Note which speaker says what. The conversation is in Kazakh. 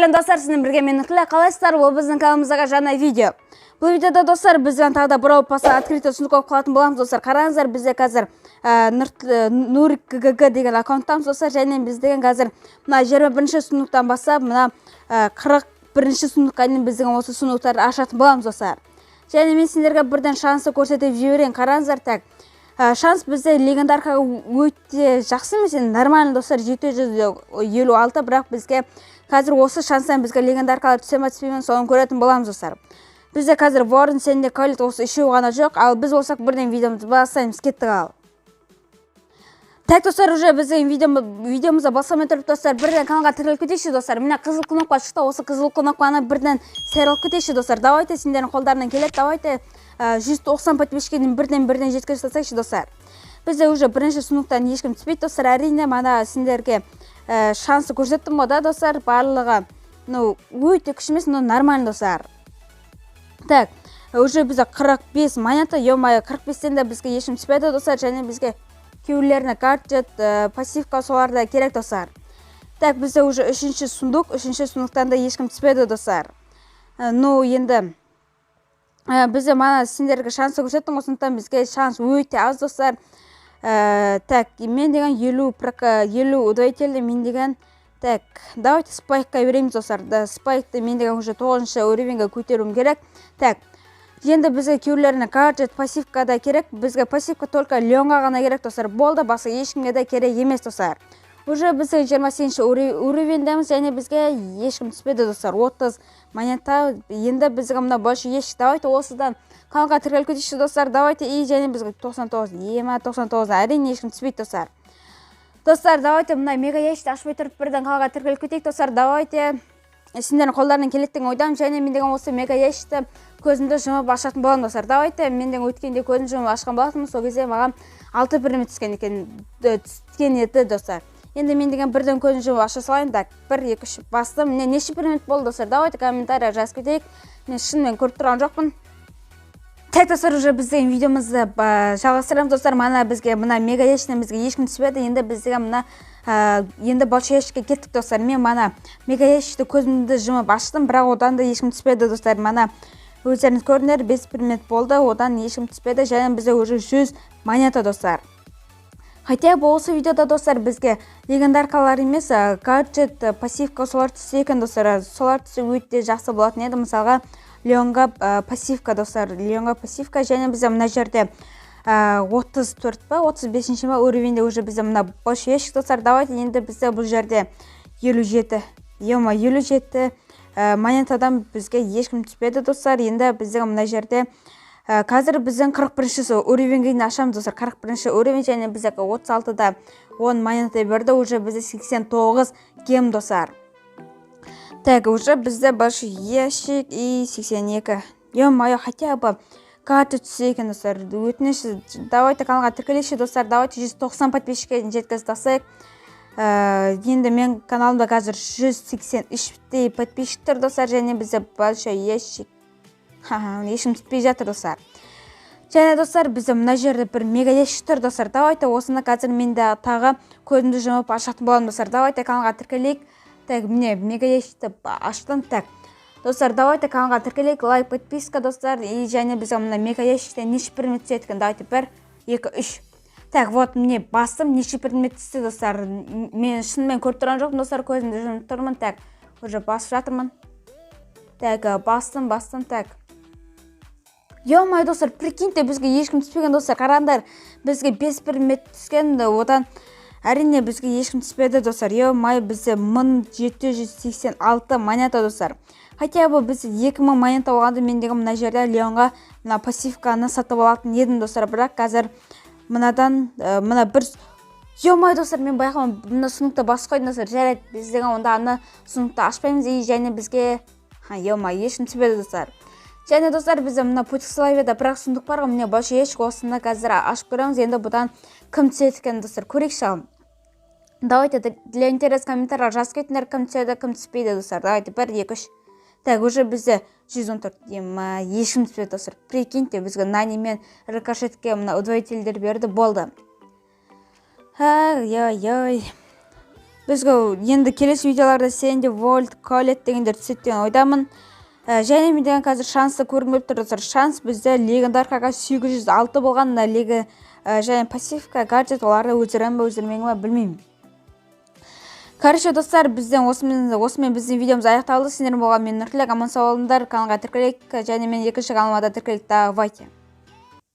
Speaker 1: Сәлем достар, сіздермен бірге мен Нұртілі. Қалайсыздар? Ол біздің каналымыздағы жаңа видео. Бұл видеода достар, бізден тағы да бұрау паса открытый сундук қалатын боламыз достар. Қараңыздар, бізде қазір Нурик ГГ деген аккаунттамыз достар. Және біздеген қазір мына 21-ші сундуктан бастап мына 41-ші сундукқа дейін біздің осы сундуктарды ашатын боламыз достар. Және мен сендерге бірден шансы көрсетіп жіберейін. Қараңыздар, так. Шанс бізде легендаркаға өте жақсы емес, нормально достар, 756, бірақ бізге қазір осы шанстан бізге легендаркалар түсе ме түспей ме, соны көретін боламыз достар. Бізде қазір Ворон, Сенде, Калит осы үшеуі ғана жоқ, ал біз болсақ бірден видеомызды бастаймыз, кеттік ал. Так достар, уже біздің видеомызды басқамен тұрып достар, бірден каналға тіркеліп кетейікші достар. Міне қызыл кнопка шықты, осы қызыл кнопканы бірден сайралып кетейікші достар. Давайте сендердің қолдарынан келеді, давайте 190 подписчикке бірден жеткізіп тастайықшы достар. Бізде уже бірінші сундуктан ешкім түспейді достар. Әрине, мана сендерге шансы көрсеттім ғой да достар. Барлығы өте күшті емес, но нормально достар. Так, уже бізде 45 монета, ё-моё, 45-тен де бізге ешкім түспейді достар, және бізге кейбіреулеріне гаджет, пассивка соларда керек достар. Так, бізде уже үшінші сундуктан да ешкім түспейді достар. Енді бізде мана сендерге шансы көрсеттім, осындықтан бізге шанс өте аз достар. Так, мен деген 50 удовольствие, мен деген, так, давайте спайкқа береміз достар. Спайкты мен деген уже 9-шы уровеньге көтеруім керек. Так, енді бізге кейбіреулеріне гаджет, пассивка да керек. Бізге пассивка только Леонға ғана керек достар. Болды, басқа ешкімге де керек емес достар. Уже бізге 28-ші уровеньдеміз, және бізге ешкім түспеді достар. 30 монета, енді бізге мына больше еш. Давайте осыдан каналға тіркеліп кетейікші достар. Давайте и және бізге 99, әрине ешкім түспейді достар. Достар, давайте мына мега ящикті ашпай тұрып бірден каналға тіркеліп кетейік достар. Давайте сендердің қолдарынан келеттің ойдам, және мен деген осы мега ящикті көзімді жұмып ашатын болам достар. Давайте мен деген өткенде көзімді жұмып ашқан болатынмын, сол кезде маған 6 пирамид түскен еді достар. Енді мен деген бірден көзін жұмып аша салайын. Так, 1, 2, 3 бастым. Міне неше пирамид болды достар? Давайте комментария жазып кетейік. Мен шынымен көріп тұрған жоқпын. Так достар, уже біздің видеомызды жалғастырамыз достар. Мана бізге мына мега ящиктен бізге ешкім түспеді. Енді бізге мына енді большой ящикке кеттік достар. Мен мана мега ящикті көзімді жұмып аштым, бірақ одан да ешкім түспеді достар. Мана өздеріңіз көрдіңдер, 5 пирамид болды, одан ешкім түспеді. Және бізде уже 100 монета достар. Хотя бұл осы видеода достар бізге легендаркалар емес, гаджет, пассивка солар түссе екен достар. Солар түссе өте жақсы болатын еді. Мысалға Леонға пассивка достар. Леонға пассивка, және бізде мына жерде 34 па, 35-ші уровеньде уже бізде мына большой ящик достар. Давайте енді бізде бұл жерде 57 монетадан бізге ешкім түспеді достар. Енді бізде мына жерде қазір біздің 41-ші уровеньге ашамыз достар. 41-ші уровень, және бізде 36-да 10 монета берді, уже бізде 89 гем достар. Так, уже бізде большой ящик и 82. Ё-моё, хотя бы гаджет түссе екен достар. Өтініш, давайте каналға тіркелейікші достар. Давайте 190 подписчикке жеткізіп тастайық. Енді мен каналымда қазір 183 подписчиктер достар, және бізде большой ящик ешкім түспей жатыр достар. Және достар, бізде мына жерде бір мега ящик тұр достар. Давайте осыны қазір менде тағы көзімді жұмып ашатын боламын достар. Давайте каналға тіркелейік. Так, міне мега ящикті аштым. Так, достар, давайте каналға тіркелейік. Лайк, подписка достар. И және бізде мына мега ящикте неше пирамид түседі екен. Давайте 1, 2, 3. Так, вот мне бастым, неше пирамид түсті достар. Мен шынымен көріп тұрған жоқпын достар, көзімді жұмып тұрмын. Так, уже басып жатырмын. Так, бастым. Так. Ё-моё достар, прикиньте, бізге ешкім түспеген достар. Қараңдар, бізге 5 пирамид түскен, одан әрине бізге ешкім түспеді достар. Ё-моё, бізде 1786 монета достар. Хотя бы бізде 2000 монета болғанда мен деген мына жерде Леонға мына пассивканы сатып алатын едім достар. Бірақ қазір мынадан мына бір ё-моё достар, мен байқамын, мына сундукты басып қойдым достар. Жарайды, біз деген онда ана сундукты ашпаймыз, и және бізге ё-моё ешкім түспеді достар. Және достар, бізде мына путик славияда бірақ сундук бар ғой, міне большой ящик, осыны қазір ашып көреміз. Енді бұдан кім түседі екен достар, көрейікші ал. Давайте для интерес комментария жазып кетіңдер, кім түседі, кім түспейді достар. Давайте 1, 2, 3. Так, уже бізде 114 ешкім түспеді достар. Прикиньте, бізге Нани мен рикошетке мына удвоительдер берді, болды. Ай-ай-ай. бізге енді келесі видеоларда Сэнди, Вольт, Колет дегендер түседі деген ойдамын. Және менде қазір шансты көрініп тұр достар. Шанс бізде легендаркаға 806 болған, легі және пассивка, гаджет оларды өздерін бе өздермеген бе білмеймін. Короче, достар, бізден осымен біздің видеомыз аяқталды. Сендердің болған мен Нұртілек, аман сау болыңдар, каналға тіркелейік, және мен екінші каналыма да тіркелейік. Давайте.